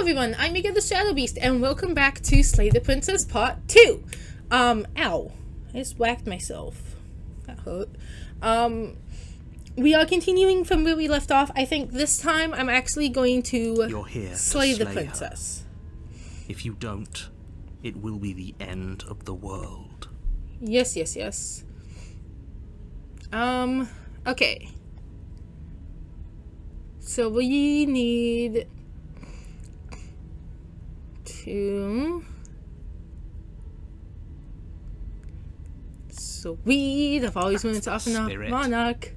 everyone, I'm Mika the Shadowbeast, and welcome back to Slay the Princess Part 2. Ow. I just whacked myself. That hurt. We are continuing from where we left off. I think this time I'm actually going to slay the princess. Her. If you don't, it will be the end of the world. Yes. Okay. So we need to... Sweet, I've always wanted to offer a monarch.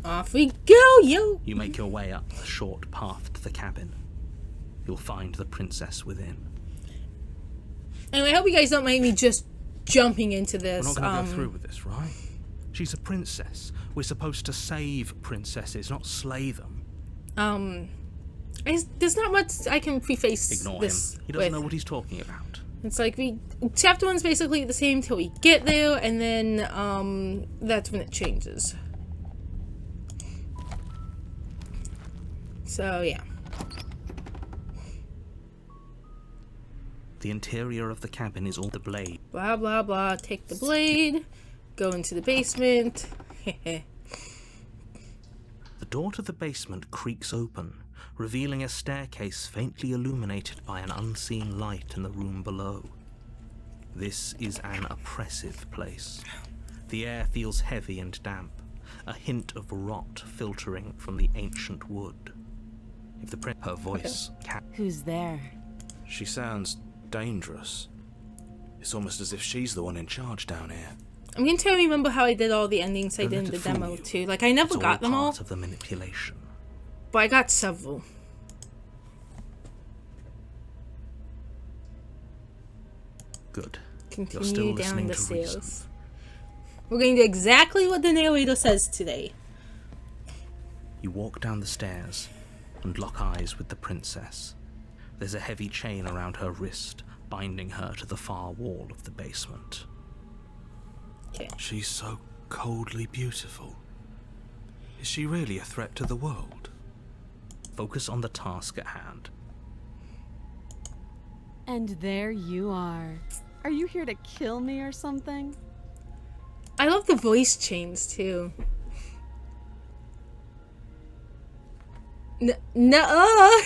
Off we go, yo! You make your way up the short path to the cabin. You'll find the princess within. Anyway, I hope you guys don't mind me just jumping into this. We're not going to go through with this, right? She's a princess. We're supposed to save princesses, not slay them. There's not much I can preface Ignore this him. He doesn't with. know what he's talking about. It's like chapter 1's basically the same till we get there, and then that's when it changes. So yeah. The interior of the cabin is all the blade. Blah blah blah. Take the blade. Go into the basement. The door to the basement creaks open, revealing a staircase faintly illuminated by an unseen light in the room below. This is an oppressive place. The air feels heavy and damp, a hint of rot filtering from the ancient wood. If her voice Who's there? She sounds dangerous. It's almost as if she's the one in charge down here. I'm going to try to remember how I did all the endings I did in the demo too. Like, I never got them all. It's all part of the manipulation. But I got several. Good. Continue down the stairs. We're going to do exactly what the narrator says today. You walk down the stairs and lock eyes with the princess. There's a heavy chain around her wrist, binding her to the far wall of the basement. Okay. She's so coldly beautiful. Is she really a threat to the world? Focus on the task at hand. And there you are. Are you here to kill me or something? I love the voice chains too. No.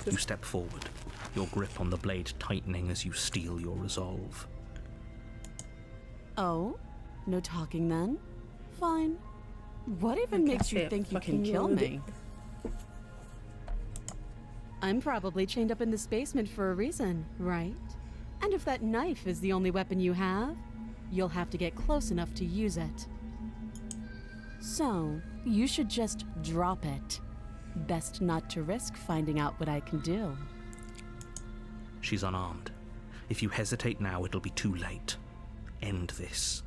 You step forward, your grip on the blade tightening as you steel your resolve. Oh? No talking then? Fine. What even makes you think you can kill me? I'm probably chained up in this basement for a reason, right? And if that knife is the only weapon you have, you'll have to get close enough to use it. So, you should just drop it. Best not to risk finding out what I can do. She's unarmed. If you hesitate now, it'll be too late. End this.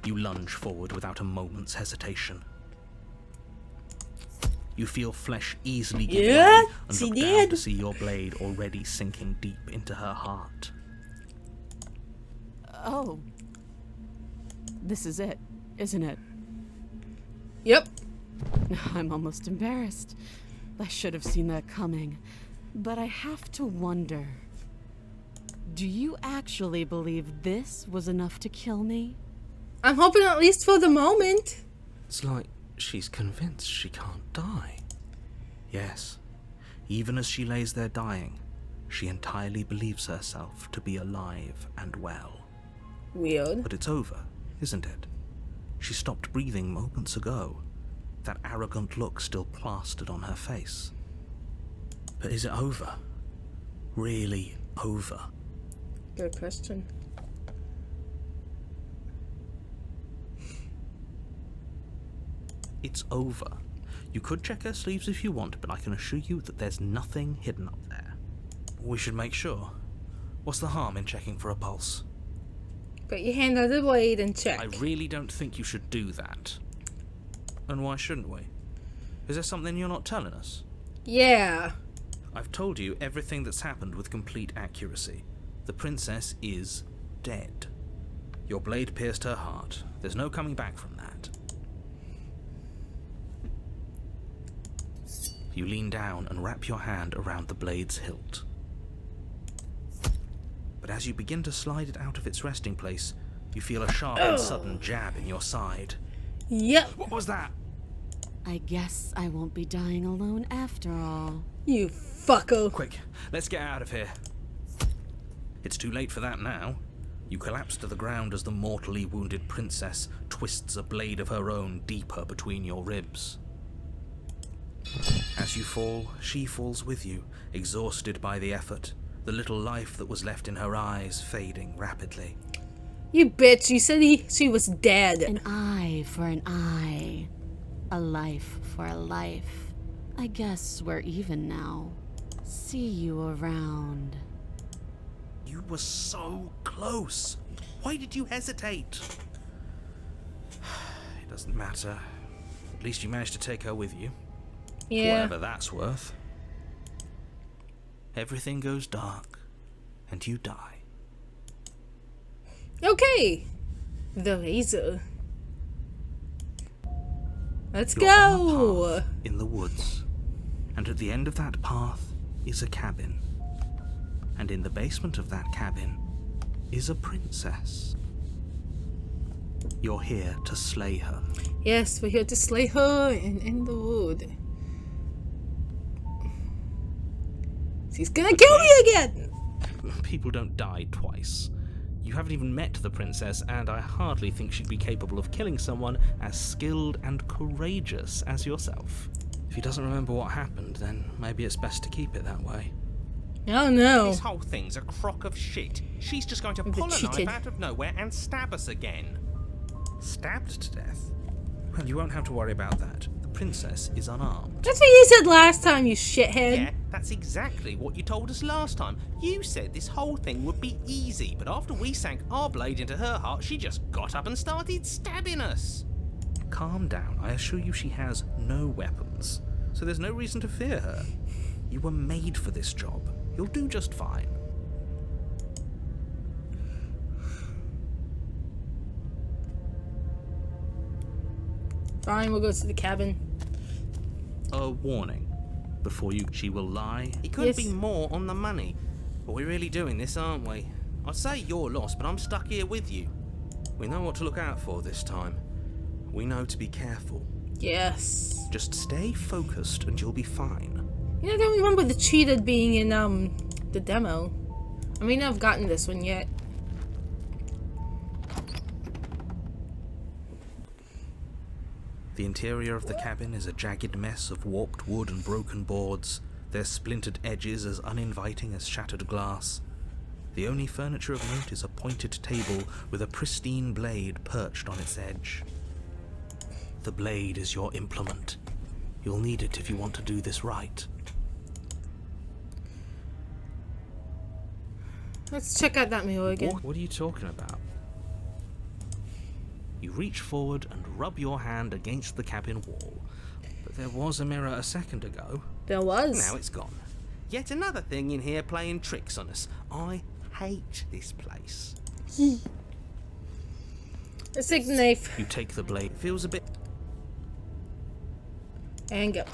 You lunge forward without a moment's hesitation. You feel flesh easily give way and look down to see your blade already sinking deep into her heart. Oh. This is it, isn't it? Yep. I'm almost embarrassed. I should have seen that coming. But I have to wonder. Do you actually believe this was enough to kill me? I'm hoping at least for the moment. It's like she's convinced she can't die. Yes. Even as she lays there dying, she entirely believes herself to be alive and well. Weird. But it's over, isn't it? She stopped breathing moments ago, that arrogant look still plastered on her face. But is it over? Really over? Good question. It's over. You could check her sleeves if you want, but I can assure you that there's nothing hidden up there. We should make sure. What's the harm in checking for a pulse? Put your hand on the blade and check. I really don't think you should do that. And why shouldn't we? Is there something you're not telling us? Yeah. I've told you everything that's happened with complete accuracy. The princess is dead. Your blade pierced her heart. There's no coming back from that. You lean down and wrap your hand around the blade's hilt. But as you begin to slide it out of its resting place, you feel a sharp and sudden jab in your side. Yep. What was that? I guess I won't be dying alone after all. You fucko. Quick, let's get out of here. It's too late for that now. You collapse to the ground as the mortally wounded princess twists a blade of her own deeper between your ribs. As you fall, she falls with you, exhausted by the effort, the little life that was left in her eyes fading rapidly. You bitch, you said she was dead. An eye for an eye. A life for a life. I guess we're even now. See you around. You were so close. Why did you hesitate? It doesn't matter. At least you managed to take her with you. Yeah. Whatever that's worth. Everything goes dark, and you die. Okay. The razor. Let's You're on a go. path in the woods, and at the end of that path is a cabin. And in the basement of that cabin is a princess. You're here to slay her. Yes, we're here to slay her and end the wood. She's gonna kill me again! People don't die twice. You haven't even met the princess, and I hardly think she'd be capable of killing someone as skilled and courageous as yourself. If he doesn't remember what happened, then maybe it's best to keep it that way. Oh no. This whole thing's a crock of shit. She's just going to pull a cheated. knife out of nowhere and stab us again. Stabbed to death? Well, you won't have to worry about that. The princess is unarmed. That's what you said last time, you shithead. Yeah, that's exactly what you told us last time. You said this whole thing would be easy, but after we sank our blade into her heart, she just got up and started stabbing us. Calm down. I assure you she has no weapons, so there's no reason to fear her. You were made for this job. You'll do just fine. Fine, we'll go to the cabin. A warning. Before she will lie. It couldn't Yes. be more on the money. But we're really doing this, aren't we? I'd say you're lost, but I'm stuck here with you. We know what to look out for this time. We know to be careful. Yes. Just stay focused and you'll be fine. You know, I don't remember the cheetah being in the demo. I may not have gotten this one yet. The interior of the cabin is a jagged mess of warped wood and broken boards, their splintered edges as uninviting as shattered glass. The only furniture of note is a pointed table with a pristine blade perched on its edge. The blade is your implement. You'll need it if you want to do this right. Let's check out that mirror again. What are you talking about? You reach forward and rub your hand against the cabin wall. But there was a mirror a second ago. There was. Now it's gone. Yet another thing in here playing tricks on us. I hate this place. Let's take the knife You take the blade. It feels a bit... and go.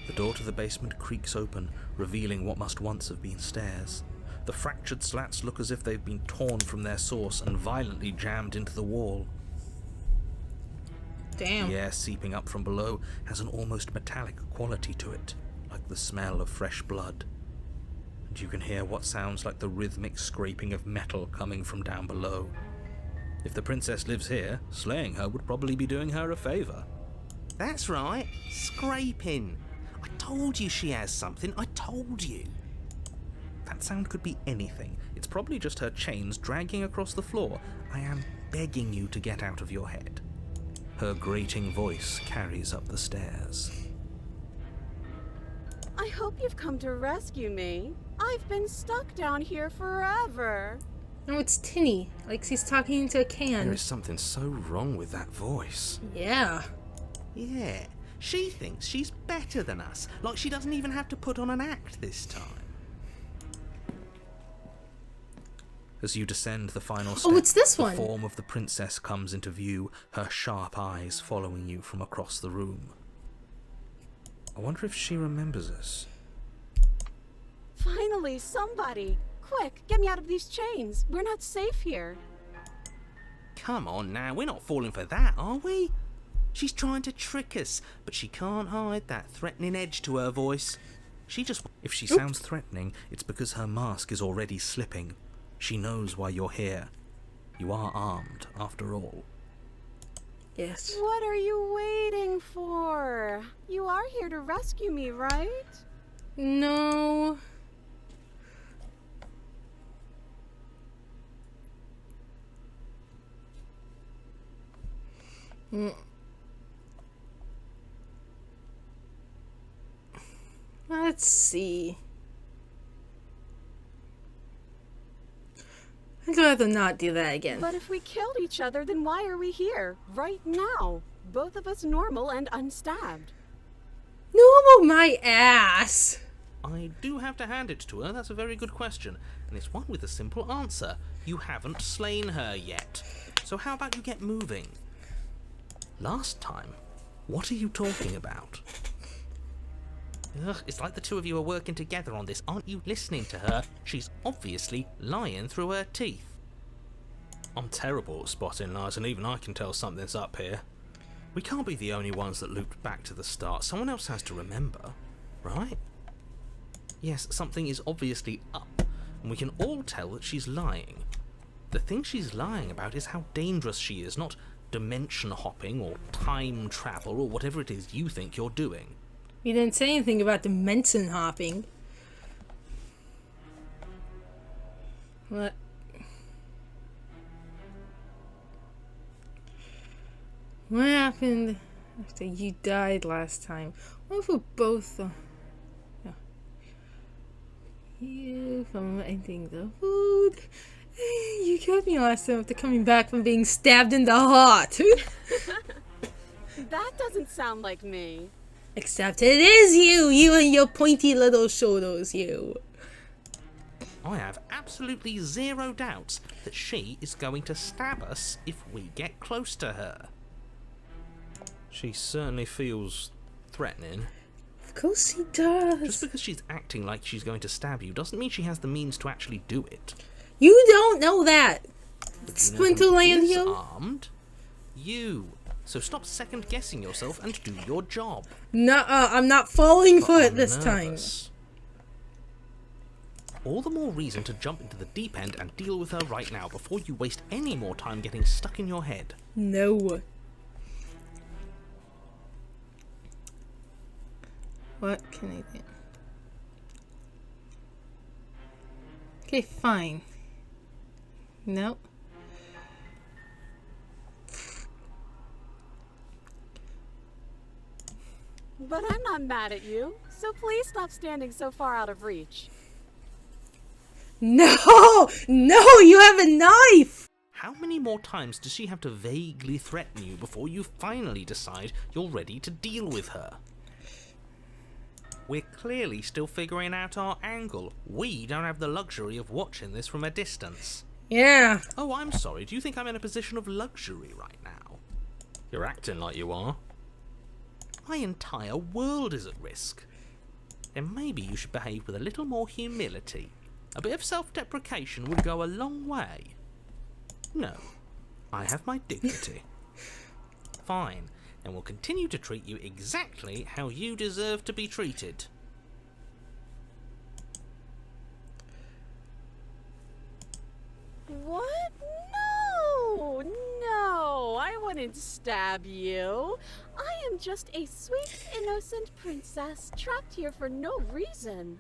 The door to the basement creaks open, revealing what must once have been stairs. The fractured slats look as if they've been torn from their source and violently jammed into the wall. Damn. The air seeping up from below has an almost metallic quality to it, like the smell of fresh blood. And you can hear what sounds like the rhythmic scraping of metal coming from down below. If the princess lives here, slaying her would probably be doing her a favour. That's right, scraping. I told you she has something, I told you. That sound could be anything. It's probably just her chains dragging across the floor. I am begging you to get out of your head. Her grating voice carries up the stairs. I hope you've come to rescue me. I've been stuck down here forever. No, it's tinny. Like she's talking into a can. There is something so wrong with that voice. Yeah. Yeah, she thinks she's better than us, like she doesn't even have to put on an act this time. As you descend the final Oh, it's this the one. form of the princess comes into view, her sharp eyes following you from across the room. I wonder if she remembers us. Finally, somebody! Quick, get me out of these chains. We're not safe here. Come on now, we're not falling for that, are we? She's trying to trick us, but she can't hide that threatening edge to her voice. She just... If she sounds threatening, it's because her mask is already slipping. She knows why you're here. You are armed, after all. Yes. What are you waiting for? You are here to rescue me, right? No. Let's see. I'd rather not do that again. But if we killed each other, then why are we here? Right now. Both of us normal and unstabbed. Normal my ass. I do have to hand it to her, that's a very good question. And it's one with a simple answer. You haven't slain her yet. So how about you get moving? Last time? What are you talking about? Ugh, it's like the two of you are working together on this. Aren't you listening to her? She's obviously lying through her teeth. I'm terrible at spotting lies, and even I can tell something's up here. We can't be the only ones that looped back to the start. Someone else has to remember, right? Yes, something is obviously up, and we can all tell that she's lying. The thing she's lying about is how dangerous she is, not dimension hopping or time travel or whatever it is you think you're doing. You didn't say anything about dimension hopping. What? What happened after you died last time? What if we're both... no. You from eating the food. You killed me last time after coming back from being stabbed in the heart. That doesn't sound like me. Except it is you! You and your pointy little shoulders, you. I have absolutely zero doubts that she is going to stab us if we get close to her. She certainly feels threatening. Of course he does. Just because she's acting like she's going to stab you doesn't mean she has the means to actually do it. You don't know that. But you know who Splinterland is here. armed? You. So stop second guessing yourself and do your job. Nuh-uh, I'm not falling for it I'm this time. nervous. All the more reason to jump into the deep end and deal with her right now before you waste any more time getting stuck in your head. No. What can I do? Okay, fine. Nope. But I'm not mad at you, so please stop standing so far out of reach. No! No, you have a knife! How many more times does she have to vaguely threaten you before you finally decide you're ready to deal with her? We're clearly still figuring out our angle. We don't have the luxury of watching this from a distance. Yeah. Oh, I'm sorry. Do you think I'm in a position of luxury right now? You're acting like you are. My entire world is at risk. Then maybe you should behave with a little more humility. A bit of self-deprecation would go a long way. No, I have my dignity. Fine, and we'll continue to treat you exactly how you deserve to be treated. What? No! No! I wouldn't stab you. I am just a sweet, innocent princess trapped here for no reason.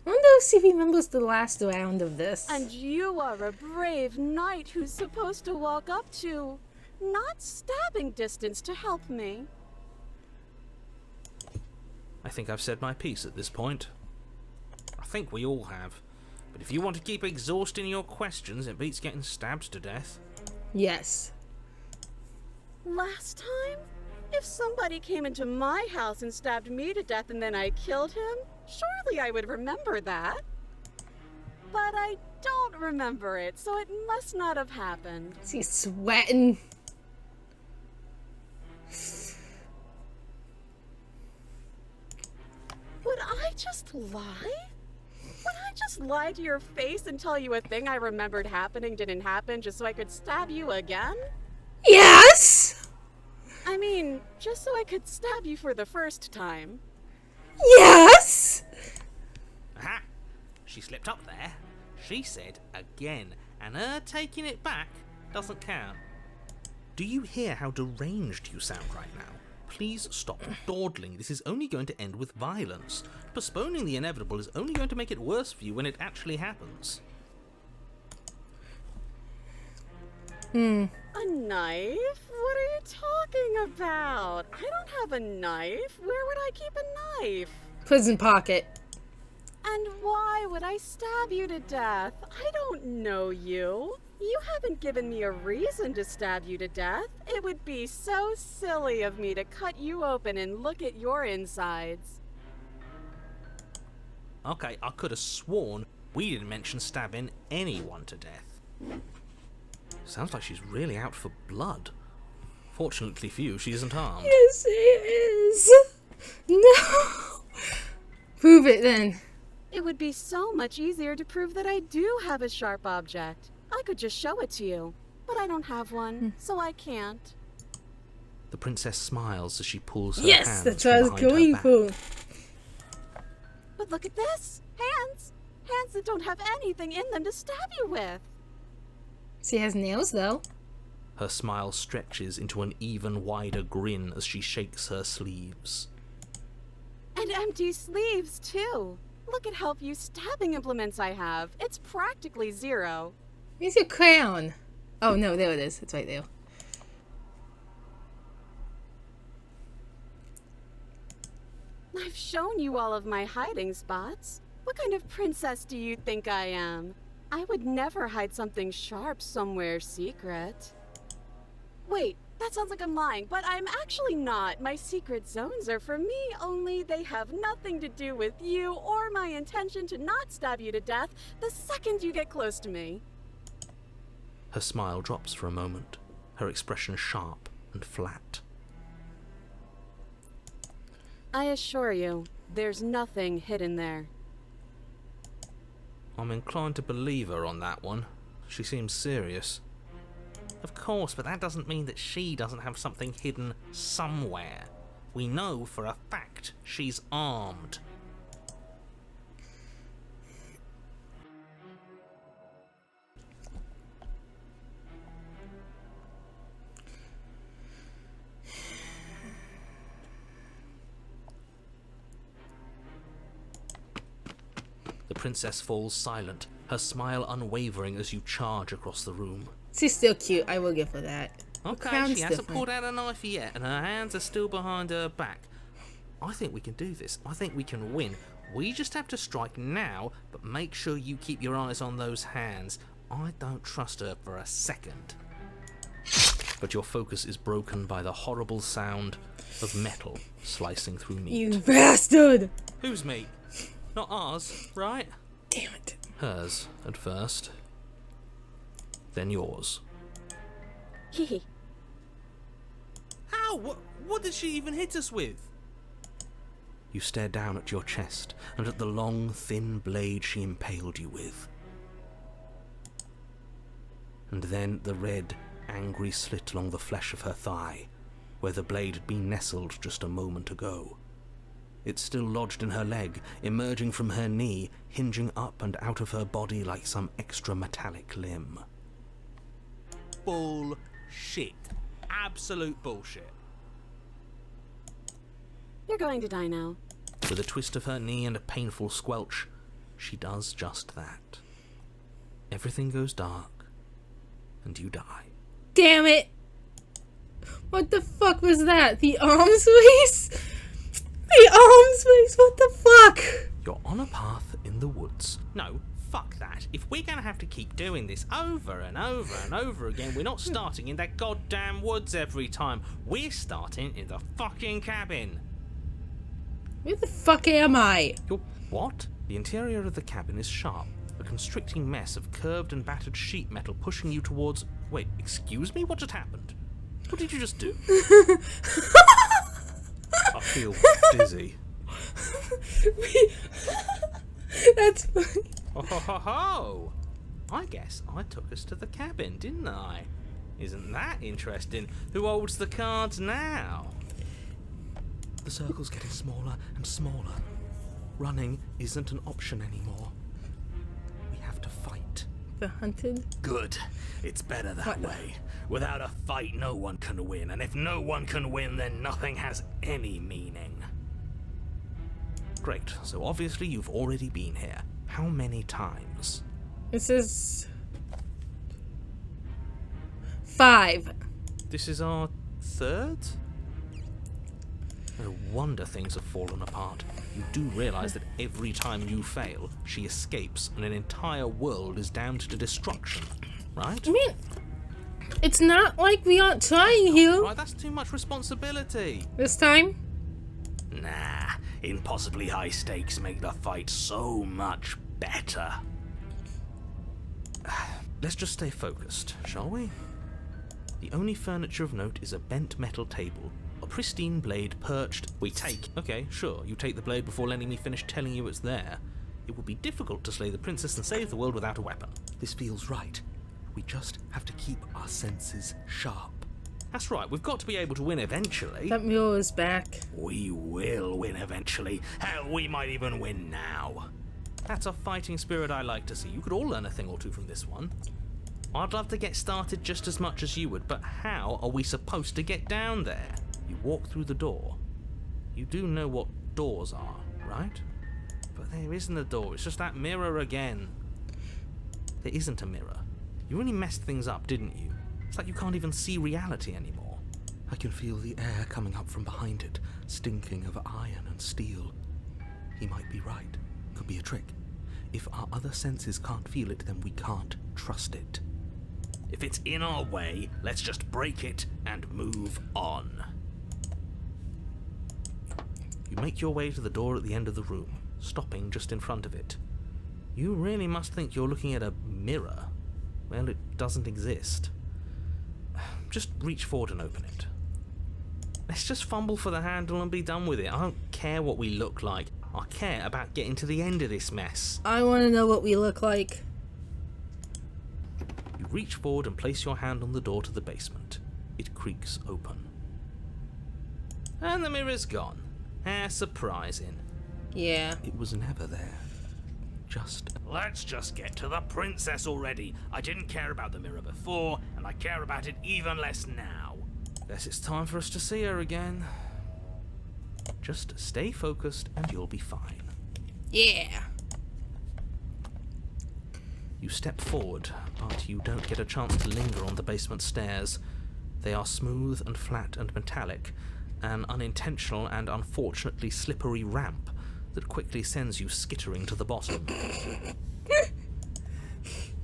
I wonder if she remembers the last round of this. And you are a brave knight who's supposed to walk up to, not stabbing distance to help me. I think I've said my piece at this point. I think we all have. But if you want to keep exhausting your questions, it beats getting stabbed to death. Yes. Last time? If somebody came into my house and stabbed me to death and then I killed him, surely I would remember that. But I don't remember it, so it must not have happened. She's sweating. Would I just lie? Would I just lie to your face and tell you a thing I remembered happening didn't happen just so I could stab you again? Yes! I mean, just so I could stab you for the first time. Yes! Aha! She slipped up there. She said again, and her taking it back doesn't count. Do you hear how deranged you sound right now? Please stop dawdling. This is only going to end with violence. Postponing the inevitable is only going to make it worse for you when it actually happens. A knife? What are you talking about? I don't have a knife. Where would I keep a knife? Prison pocket. And why would I stab you to death? I don't know you. You haven't given me a reason to stab you to death. It would be so silly of me to cut you open and look at your insides. Okay, I could have sworn we didn't mention stabbing anyone to death. Sounds like she's really out for blood. Fortunately for you, she isn't armed. Yes, it is. No. Prove it then. It would be so much easier to prove that I do have a sharp object. I could just show it to you, but I don't have one, so I can't. The princess smiles as she pulls her Yes, hands that's from what I was behind her going back. for. But look at this! Hands! Hands that don't have anything in them to stab you with! She has nails though. Her smile stretches into an even wider grin as she shakes her sleeves. And empty sleeves, too! Look at how few stabbing implements I have. It's practically zero. Where's your crown? Oh no, there it is. It's right there. I've shown you all of my hiding spots. What kind of princess do you think I am? I would never hide something sharp somewhere secret. Wait, that sounds like I'm lying, but I'm actually not. My secret zones are for me, only they have nothing to do with you or my intention to not stab you to death the second you get close to me. Her smile drops for a moment, her expression sharp and flat. I assure you, there's nothing hidden there. I'm inclined to believe her on that one. She seems serious. Of course, but that doesn't mean that she doesn't have something hidden somewhere. We know for a fact she's armed. The princess falls silent, her smile unwavering as you charge across the room. She's still cute. I will give her that. The Okay, crown's she hasn't different. pulled out a knife yet, and her hands are still behind her back. I think we can do this. I think we can win. We just have to strike now, but make sure you keep your eyes on those hands. I don't trust her for a second. But your focus is broken by the horrible sound of metal slicing through meat. You bastard! Who's me? Not ours, right? Damn it. Hers at first, then yours. Hehe. How? What did she even hit us with? You stare down at your chest and at the long, thin blade she impaled you with. And then the red, angry slit along the flesh of her thigh, where the blade had been nestled just a moment ago. It still lodged in her leg, emerging from her knee, hinging up and out of her body like some extra metallic limb. Bullshit. Absolute bullshit. You're going to die now. With a twist of her knee and a painful squelch, she does just that. Everything goes dark, and you die. Damn it! What the fuck was that? The arms race? The arms race? What the fuck? You're on a path in the woods. No, fuck that. If we're gonna have to keep doing this over and over and over again, we're not starting in that goddamn woods every time. We're starting in the fucking cabin. Where the fuck am I? You're what? The interior of the cabin is sharp, A constricting mess of curved and battered sheet metal pushing you towards... Wait, excuse me? What just happened? What did you just do? I feel dizzy. That's funny. Oh, ho, ho, ho! I guess I took us to the cabin, didn't I? Isn't that interesting? Who holds the cards now? The circle's getting smaller and smaller. Running isn't an option anymore. We have to fight. The hunted. Good. It's better that way. Without a fight, no one can win. And if no one can win, then nothing has any meaning. Great. So obviously you've already been here. How many times? This is 5. This is our 3rd? No wonder things have fallen apart. You do realise that every time you fail, she escapes and an entire world is damned to destruction, right? I mean, it's not like we aren't trying here. Right, that's too much responsibility. This time? Nah, impossibly high stakes make the fight so much better. Let's just stay focused, shall we? The only furniture of note is a bent metal table, a pristine blade perched... Okay, sure, you take the blade before letting me finish telling you it's there. It would be difficult to slay the princess and save the world without a weapon. This feels right. We just have to keep our senses sharp. That's right, we've got to be able to win eventually. That mule is back. We will win eventually. Hell, we might even win now. That's a fighting spirit I like to see. You could all learn a thing or two from this one. I'd love to get started just as much as you would, but how are we supposed to get down there? You walk through the door. You do know what doors are, right? But there isn't a door, it's just that mirror again. There isn't a mirror. You really messed things up, didn't you? It's like you can't even see reality anymore. I can feel the air coming up from behind it, stinking of iron and steel. He might be right. Could be a trick. If our other senses can't feel it, then we can't trust it. If it's in our way, let's just break it and move on. You make your way to the door at the end of the room, stopping just in front of it. You really must think you're looking at a mirror. Well, it doesn't exist. Just reach forward and open it. Let's just fumble for the handle and be done with it. I don't care what we look like. I care about getting to the end of this mess. I want to know what we look like. You reach forward and place your hand on the door to the basement. It creaks open. And the mirror's gone. How surprising. Yeah. It was never there. Let's just get to the princess already. I didn't care about the mirror before, and I care about it even less now. Guess it's time for us to see her again. Just stay focused and you'll be fine. Yeah. You step forward, but you don't get a chance to linger on the basement stairs. They are smooth and flat and metallic, an unintentional and unfortunately slippery ramp that quickly sends you skittering to the bottom.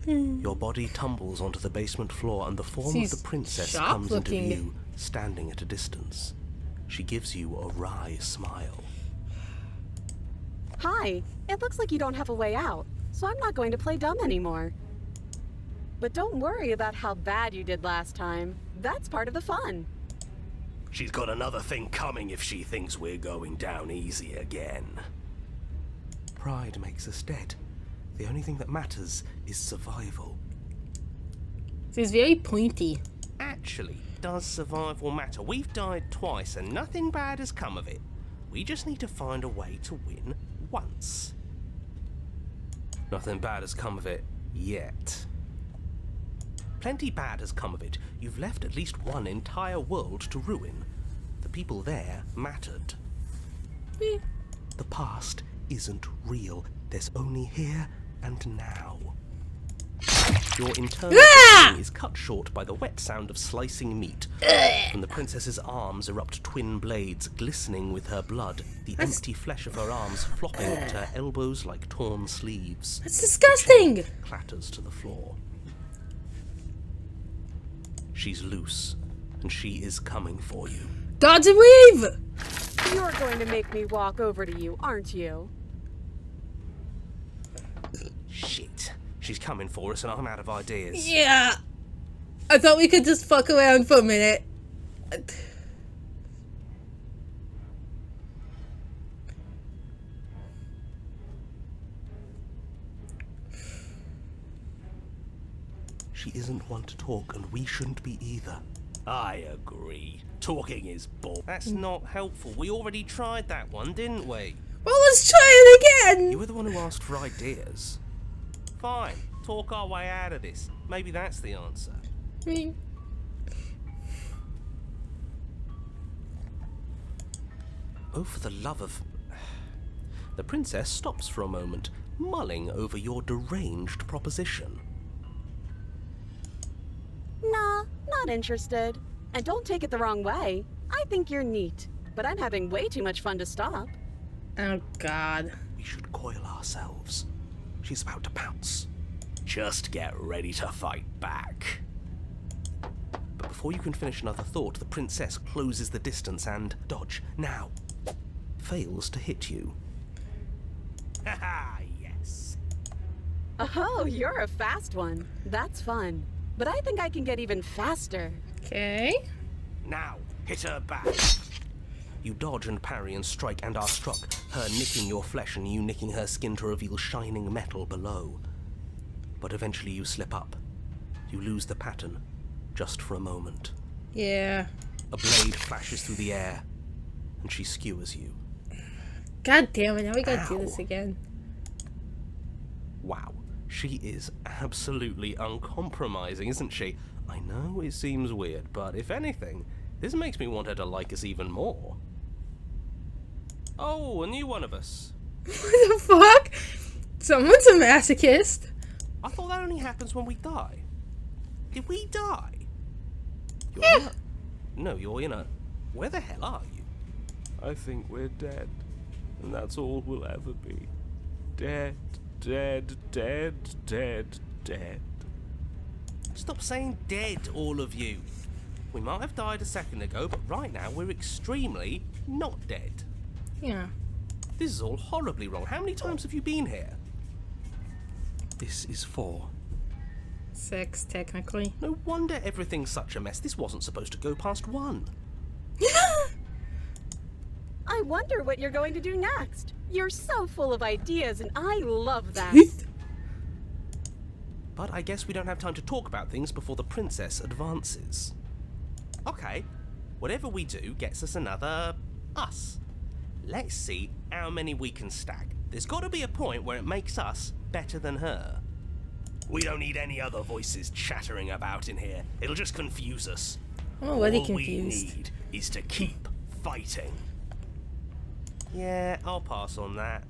Your body tumbles onto the basement floor and the form of the princess comes into view, standing at a distance. She gives you a wry smile. Hi, it looks like you don't have a way out, so I'm not going to play dumb anymore. But don't worry about how bad you did last time. That's part of the fun. She's got another thing coming if she thinks we're going down easy again. Pride makes us dead. The only thing that matters is survival. This is very pointy. Actually, does survival matter? We've died twice and nothing bad has come of it. We just need to find a way to win once. Nothing bad has come of it yet. Plenty bad has come of it. You've left at least one entire world to ruin. The people there mattered. The past isn't real. There's only here and now. Your internal thinking is cut short by the wet sound of slicing meat. From the princess's arms erupt twin blades glistening with her blood, the empty flesh of her arms flopping at her elbows like torn sleeves. That's disgusting! Clatters to the floor. She's loose, and she is coming for you. Dodge and weave! You're going to make me walk over to you, aren't you? Shit. She's coming for us and I'm out of ideas. Yeah. I thought we could just fuck around for a minute. She isn't one to talk, and we shouldn't be either. I agree. Talking is bull. That's not helpful. We already tried that one, didn't we? Well, let's try it again. You were the one who asked for ideas. Fine. Talk our way out of this. Maybe that's the answer. Oh, for the love of... The princess stops for a moment, mulling over your deranged proposition. Nah, not interested. And don't take it the wrong way. I think you're neat, but I'm having way too much fun to stop. Oh, God. We should coil ourselves. She's about to pounce. Just get ready to fight back. But before you can finish another thought, the princess closes the distance and, dodge, now, fails to hit you. Haha, yes. Oh, you're a fast one. That's fun. But I think I can get even faster. Okay. Now, hit her back. You dodge and parry and strike and are struck, her nicking your flesh and you nicking her skin to reveal shining metal below. But eventually you slip up. You lose the pattern, just for a moment. Yeah. A blade flashes through the air, and she skewers you. God damn it, now we gotta do Ow. this again. Wow, she is absolutely uncompromising, isn't she? I know it seems weird, but if anything, this makes me want her to like us even more. Oh, a new one of us. What the fuck? Someone's a masochist. I thought that only happens when we die. Did we die? You're Yeah. in a... No, you're in a... Where the hell are you? I think we're dead. And that's all we'll ever be. Dead, dead, dead, dead, dead. Stop saying dead, all of you. We might have died a second ago, but right now we're extremely not dead. Yeah. This is all horribly wrong. How many times have you been here? This is 4. 6, technically. No wonder everything's such a mess. This wasn't supposed to go past 1. I wonder what you're going to do next. You're so full of ideas, and I love that. But I guess we don't have time to talk about things before the princess advances. Okay, whatever we do gets us another us. Let's see how many we can stack. There's got to be a point where it makes us better than her. We don't need any other voices chattering about in here. It'll just confuse us. I'm already All confused. we need is to keep fighting. Yeah, I'll pass on that.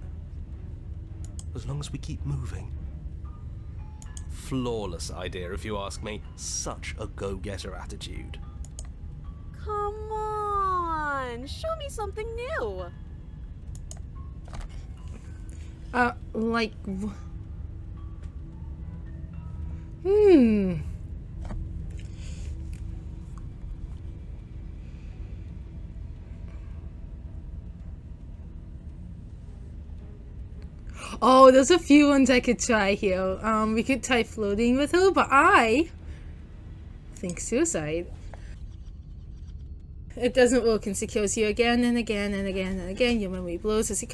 As long as we keep moving. Flawless idea, if you ask me. Such a go-getter attitude. Come on, show me something new. Like... Oh, there's a few ones I could try here. We could try floating with her, but I think suicide. It doesn't work and secures you again and again and again and again. Your memory blows as your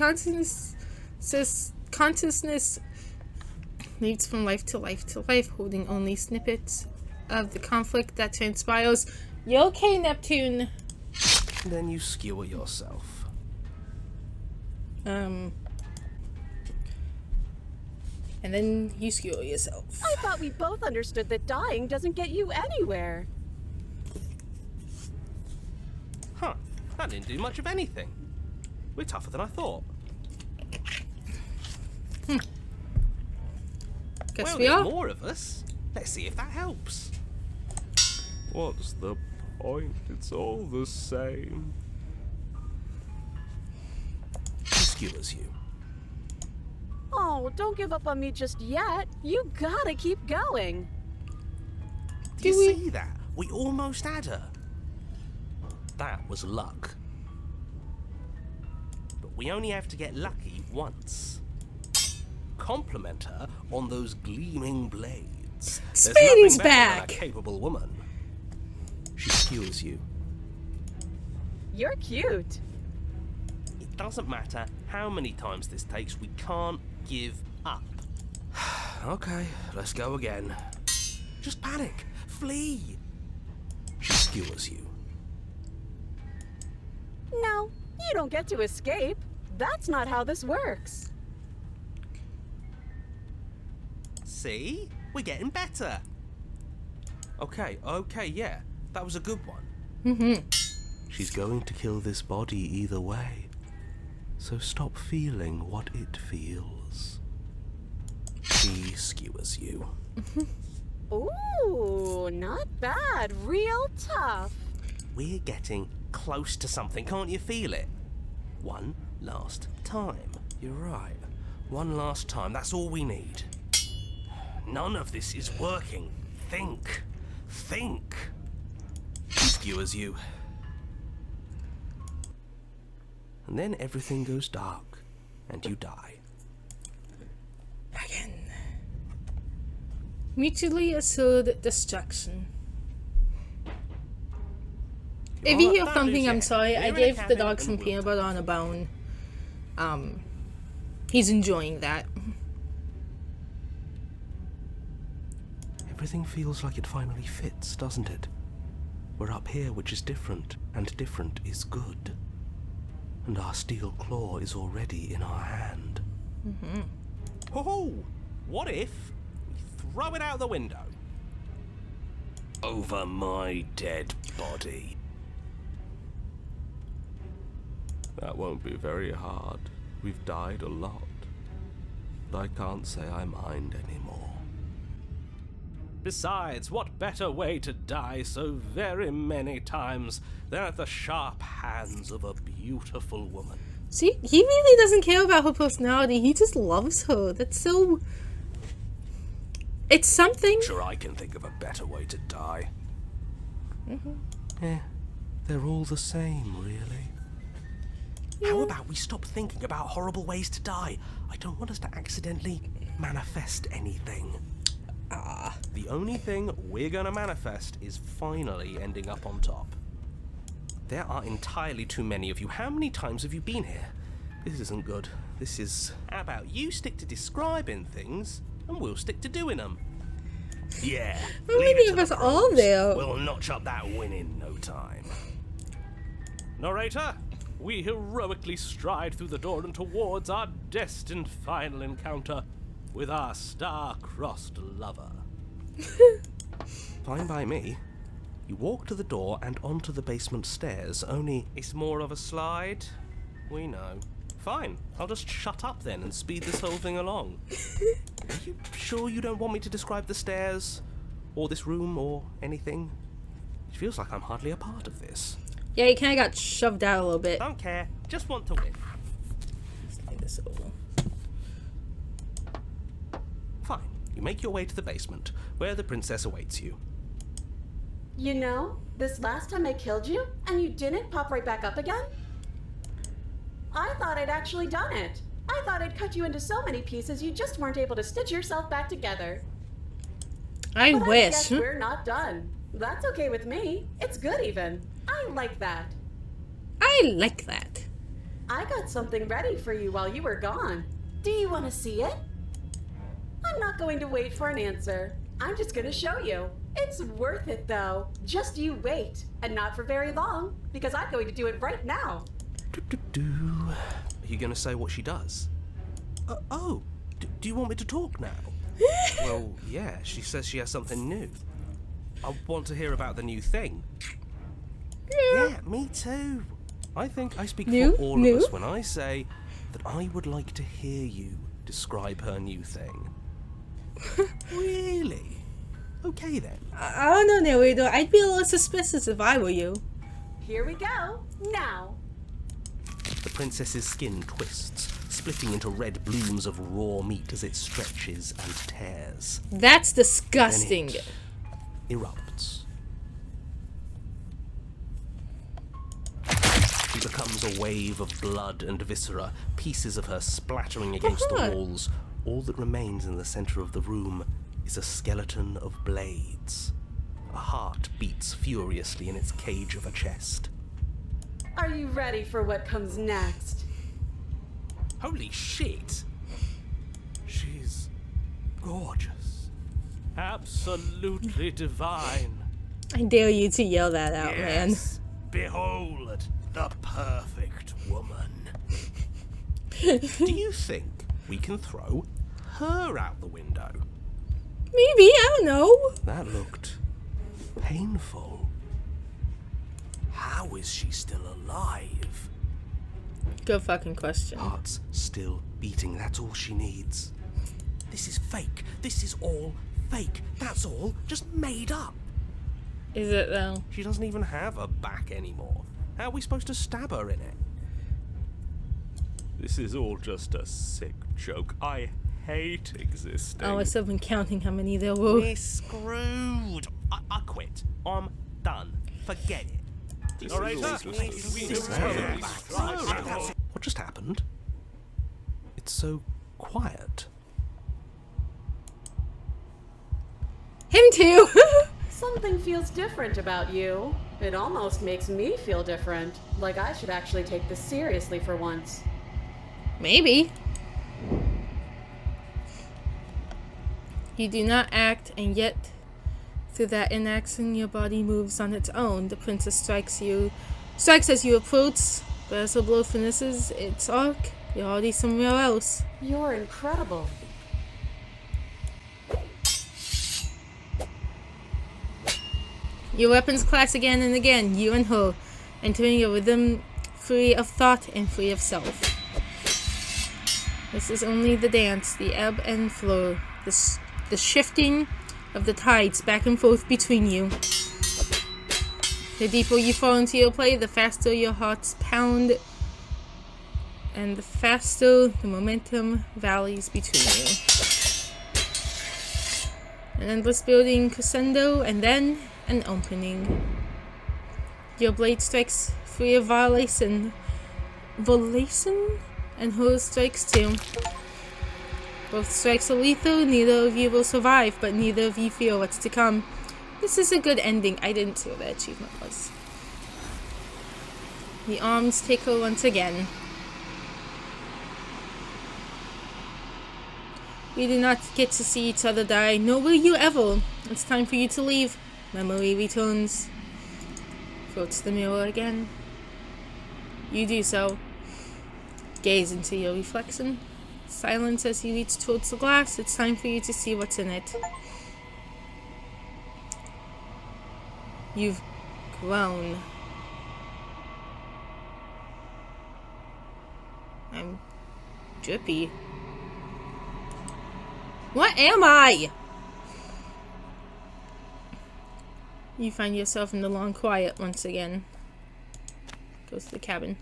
consciousness leaps from life to life to life, holding only snippets of the conflict that transpires. You okay, Neptune? Then you skewer yourself. And then you skewer yourself. I thought we both understood that dying doesn't get you anywhere. Huh, that didn't do much of anything. We're tougher than I thought. Guess Well, we there's are. more of us. Let's see if that helps. What's the point? It's all the same. She skewers you. Oh, don't give up on me just yet. You gotta keep going. Do you Do we- see that? We almost had her. That was luck. But we only have to get lucky once. compliment her on those gleaming blades. There's Spain's nothing better back. than a capable woman. She skewers you. You're cute. It doesn't matter how many times this takes, we can't give up. Okay, let's go again. Just panic. Flee. She skewers you. No, you don't get to escape. That's not how this works. See? We're getting better. Okay, yeah, that was a good one. She's going to kill this body either way. So stop feeling what it feels. She skewers you. Ooh, not bad. Real tough. We're getting close to something, can't you feel it? One last time. You're right. One last time, that's all we need. None of this is working. Think. Think. She skewers you. And then everything goes dark, and you die. Again. Mutually assured destruction. If you hear Don't thumping, lose I'm your sorry. head. I We're in a gave the cabin dog and some we'll peanut butter on a bone. He's enjoying that. Everything feels like it finally fits, doesn't it? We're up here, which is different, and different is good. And our steel claw is already in our hand. Oh, what if we throw it out the window? Over my dead body. That won't be very hard. We've died a lot. But I can't say I mind anymore. Besides, what better way to die so very many times than at the sharp hands of a beautiful woman? See, he really doesn't care about her personality. He just loves her. That's so... It's something. Sure, I can think of a better way to die. They're all the same, really. How about we stop thinking about horrible ways to die? I don't want us to accidentally manifest anything. The only thing we're gonna manifest is finally ending up on top. There are entirely too many of you. How many times have you been here? This isn't good. This is... How about you stick to describing things, and we'll stick to doing them? Yeah. How many of us are there? We'll notch up that win in no time. Narrator, we heroically stride through the door and towards our destined final encounter with our star-crossed lover. Fine by me. You walk to the door and onto the basement stairs, only... It's more of a slide. We know. Fine, I'll just shut up then and speed this whole thing along. Are you sure you don't want me to describe the stairs? Or this room, or anything? It feels like I'm hardly a part of this. Yeah, he kind of got shoved out a little bit. Don't care, just want to win. Slide this over. Fine. You make your way to the basement, where the princess awaits you. You know, this last time I killed you, and you didn't pop right back up again? I thought I'd actually done it. I thought I'd cut you into so many pieces you just weren't able to stitch yourself back together. I But I wish. guess we're not done. That's okay with me. It's good even. I like that. I like that. I got something ready for you while you were gone. Do you want to see it? I'm not going to wait for an answer. I'm just going to show you. It's worth it though. Just you wait. And not for very long, because I'm going to do it right now. Are you going to say what she does? Do you want me to talk now? Well, yeah, she says she has something new. I want to hear about the new thing. Yeah, me too. I think I speak New? for all New? of us when I say that I would like to hear you describe her new thing. Really? Okay then. I don't know, narrator. I'd be a little suspicious if I were you. Here we go. Now. The princess's skin twists, splitting into red blooms of raw meat as it stretches and tears. That's Then disgusting. it erupts. She becomes a wave of blood and viscera, pieces of her splattering against the What? walls, all that remains in the center of the room is a skeleton of blades. A heart beats furiously in its cage of a chest. Are you ready for what comes next? Holy shit! She's gorgeous. Absolutely divine. I dare you to yell that out, man. Yes, behold the perfect woman. Do you think we can throw her out the window? Maybe, I don't know. That looked painful. How is she still alive? Good fucking question. Heart's still beating, that's all she needs. This is fake. This is all fake. That's all just made up. Is it though? She doesn't even have a back anymore. How are we supposed to stab her in it? This is all just a sick joke. I hate existing. Oh, I still been counting how many there were. We're screwed. I quit. I'm done. Forget it. All right, what just happened? It's so quiet. Him too. Something feels different about you. It almost makes me feel different. Like I should actually take this seriously for once. Maybe. You do not act, and yet, through that inaction, your body moves on its own. The princess strikes as you approach, but as the blow finishes its arc, you're already somewhere else. You're incredible. Your weapons clash again and again, you and her, entering a rhythm free of thought and free of self. This is only the dance, the ebb and flow, the shifting of the tides back and forth between you. The deeper you fall into your play, the faster your hearts pound, and the faster the momentum valleys between you. An endless building crescendo, and then an opening. Your blade strikes free of volation, and hers strikes too. Both strikes are lethal, neither of you will survive, but neither of you feel what's to come. This is a good ending. I didn't see what that achievement was. The arms take her once again. We do not get to see each other die, nor will you ever. It's time for you to leave. Memory returns. Approach the mirror again. You do so. Gaze into your reflection. Silence as you reach towards the glass. It's time for you to see what's in it. You've grown. I'm drippy. What am I? You find yourself in the long quiet once again. Goes to the cabin.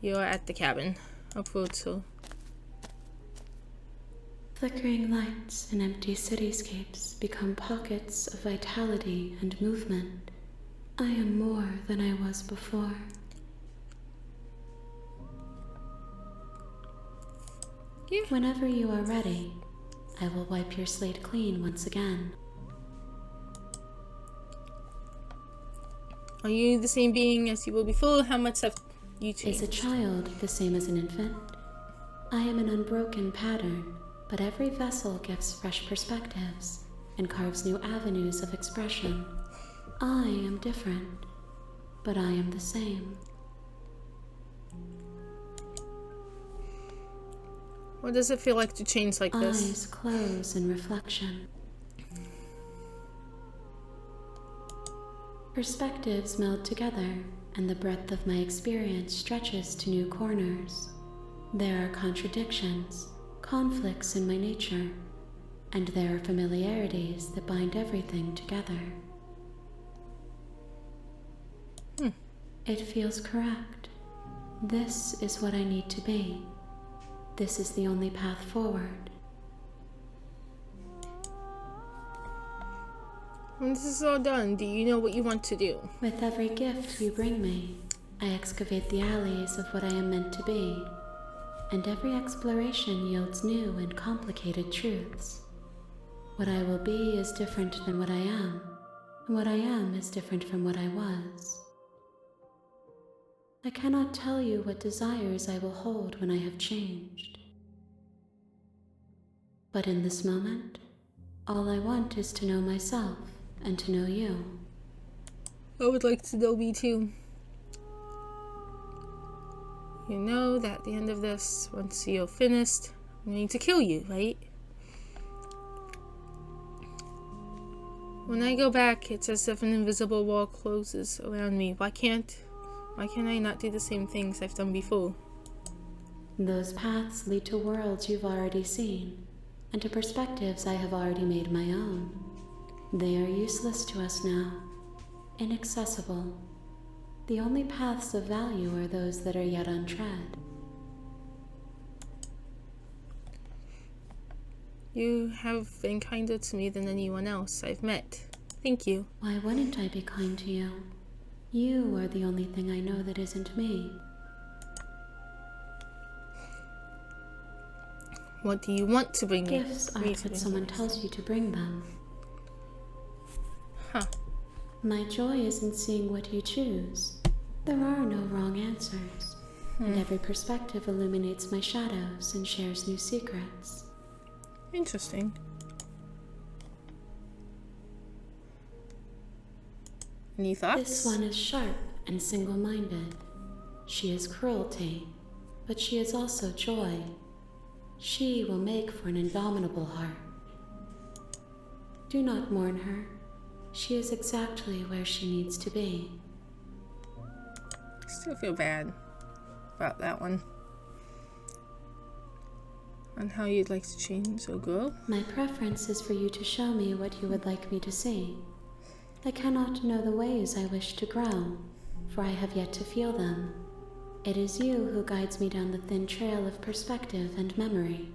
You are at the cabin. Approach her. Flickering lights and empty cityscapes become pockets of vitality and movement. I am more than I was before. Yeah. Whenever you are ready, I will wipe your slate clean once again. Are you the same being as you were before? How much have you Is changed? a child the same as an infant? I am an unbroken pattern, but every vessel gives fresh perspectives and carves new avenues of expression. I am different, but I am the same. What does it feel like to change like this? Eyes close in reflection. Perspectives meld together, and the breadth of my experience stretches to new corners. There are contradictions, conflicts in my nature, and there are familiarities that bind everything together. It feels correct. This is what I need to be. This is the only path forward. When this is all done, do you know what you want to do? With every gift you bring me, I excavate the alleys of what I am meant to be, and every exploration yields new and complicated truths. What I will be is different than what I am, and what I am is different from what I was. I cannot tell you what desires I will hold when I have changed. But in this moment, all I want is to know myself and to know you. I would like to know me too. You know that at the end of this, once you're finished, I'm going to kill you, right? When I go back, it's as if an invisible wall closes around me. Why can't I not do the same things I've done before? Those paths lead to worlds you've already seen, and to perspectives I have already made my own. They are useless to us now, inaccessible. The only paths of value are those that are yet untread. You have been kinder to me than anyone else I've met. Thank you. Why wouldn't I be kind to you? You are the only thing I know that isn't me. What do you want to bring me? Gifts aren't what someone tells you to bring them. Huh. My joy is in seeing what you choose. There are no wrong answers, and every perspective illuminates my shadows and shares new secrets. Interesting. Any thoughts? This one is sharp and single-minded. She is cruelty, but she is also joy. She will make for an indomitable heart. Do not mourn her. She is exactly where she needs to be. I still feel bad about that one. On how you'd like to change or grow. My preference is for you to show me what you would like me to see. I cannot know the ways I wish to grow, for I have yet to feel them. It is you who guides me down the thin trail of perspective and memory.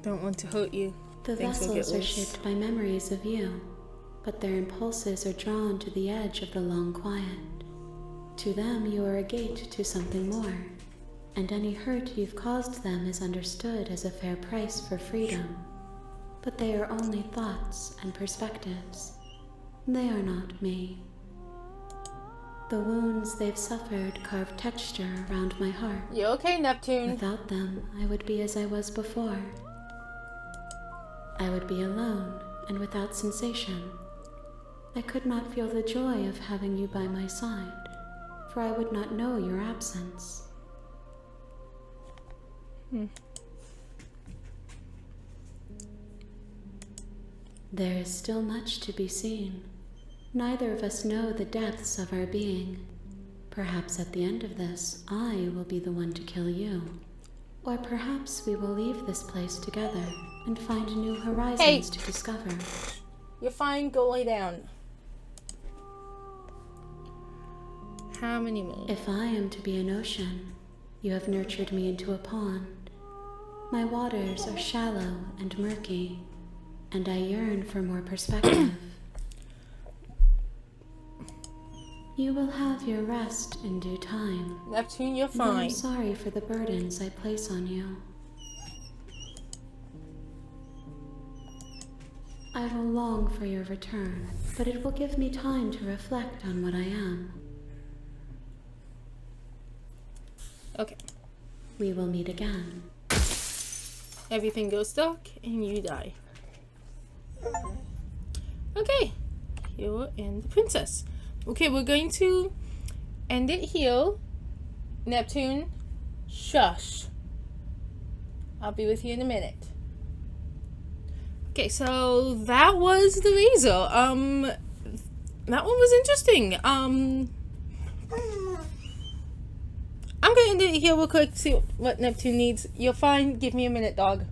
Don't want to hurt you. The Things will get vessels are loose. shaped by memories of you, but their impulses are drawn to the edge of the long quiet. To them, you are a gate to something more, and any hurt you've caused them is understood as a fair price for freedom. But they are only thoughts and perspectives. They are not me. The wounds they've suffered carve texture around my heart. You okay, Neptune? Without them, I would be as I was before. I would be alone and without sensation. I could not feel the joy of having you by my side, for I would not know your absence. There is still much to be seen. Neither of us know the depths of our being. Perhaps at the end of this, I will be the one to kill you. Or perhaps we will leave this place together and find new horizons to discover. You're fine, go lay down. How many more? If I am to be an ocean, you have nurtured me into a pond. My waters are shallow and murky, and I yearn for more perspective. You will have your rest in due time. Neptune, you're And I'm fine. sorry for the burdens I place on you. I will long for your return, but it will give me time to reflect on what I am. Okay. We will meet again. Everything goes dark and you die. Okay. You and the princess. Okay, we're going to end it here. Neptune, shush. I'll be with you in a minute. Okay, so that was the razor. That one was interesting. I'm gonna end it here real quick, see what Neptune needs. You're fine, give me a minute, dog.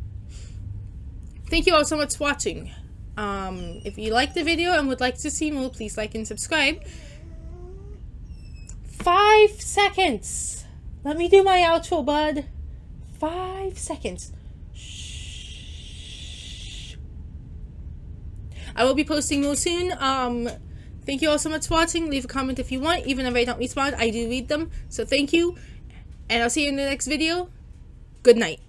Thank you all so much for watching. If you liked the video and would like to see more, please like and subscribe. 5 seconds. Let me do my outro, bud. 5 seconds. Shh. I will be posting those soon. Thank you all so much for watching. Leave a comment if you want. Even if I don't respond, I do read them. So thank you. And I'll see you in the next video. Good night.